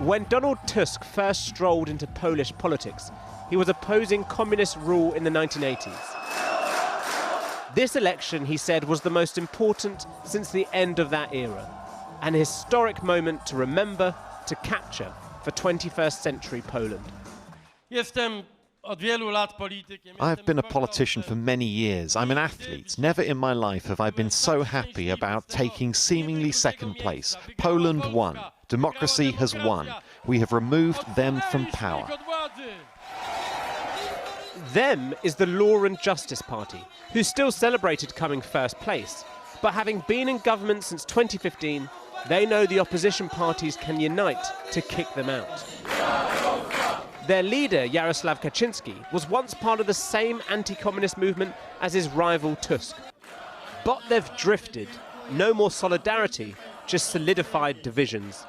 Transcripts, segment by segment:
When Donald Tusk first strolled into Polish politics, he was opposing communist rule in the 1980s. This election, he said, was the most important since the end of that era, an historic moment to remember, to capture for 21st century Poland. I've been a politician for many years. I'm an athlete. Never in my life have I been so happy about taking seemingly second place. Poland won. Democracy has won. We have removed them from power. Them is the Law and Justice Party, who still celebrated coming first place. But having been in government since 2015, they know the opposition parties can unite to kick them out. Their leader, Jarosław Kaczynski, was once part of the same anti-communist movement as his rival Tusk. But they've drifted. No more solidarity, just solidified divisions.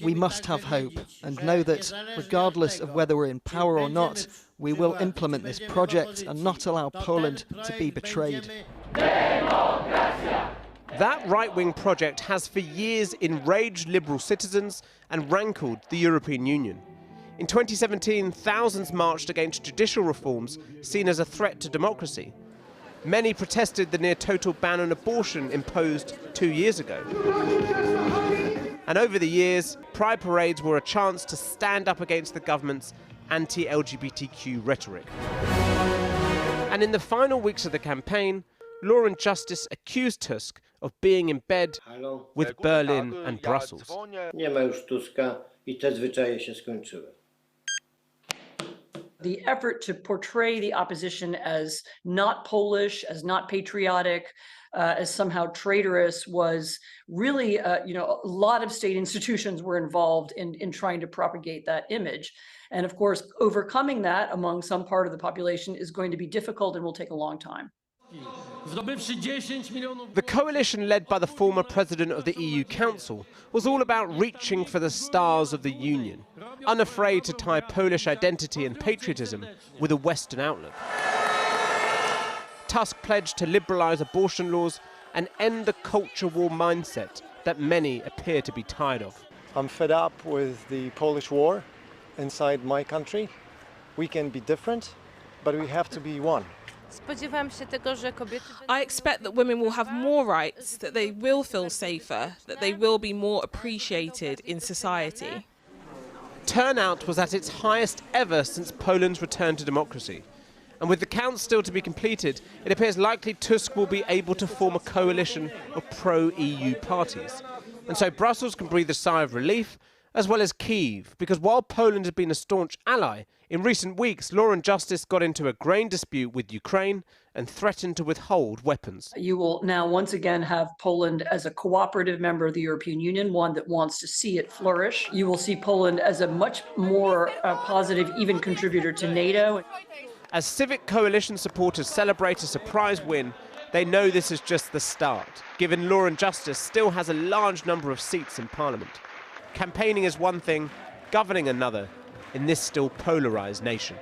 We must have hope and know that, regardless of whether we're in power or not, we will implement this project and not allow Poland to be betrayed. That right-wing project has for years enraged liberal citizens and rankled the European Union. In 2017, thousands marched against judicial reforms seen as a threat to democracy. Many protested the near-total ban on abortion imposed 2 years ago. And over the years, pride parades were a chance to stand up against the government's anti-LGBTQ rhetoric. And in the final weeks of the campaign, Law and Justice accused Tusk of being in bed with Berlin and Brussels. The effort to portray the opposition as not Polish, as not patriotic, as somehow traitorous was really, a lot of state institutions were involved in trying to propagate that image. And of course, overcoming that among some part of the population is going to be difficult and will take a long time. The coalition led by the former president of the EU Council was all about reaching for the stars of the Union, unafraid to tie Polish identity and patriotism with a Western outlook. Tusk pledged to liberalise abortion laws and end the culture war mindset that many appear to be tired of. I'm fed up with the Polish war inside my country. We can be different, but we have to be one. I expect that women will have more rights, that they will feel safer, that they will be more appreciated in society. Turnout was at its highest ever since Poland's return to democracy. And with the count still to be completed, it appears likely Tusk will be able to form a coalition of pro-EU parties. And so Brussels can breathe a sigh of relief, as well as Kyiv, because while Poland has been a staunch ally, in recent weeks, Law and Justice got into a grain dispute with Ukraine and threatened to withhold weapons. You will now once again have Poland as a cooperative member of the European Union, one that wants to see it flourish. You will see Poland as a much more positive, even contributor to NATO. As civic coalition supporters celebrate a surprise win, they know this is just the start, given Law and Justice still has a large number of seats in Parliament. Campaigning is one thing, governing another in this still polarised nation.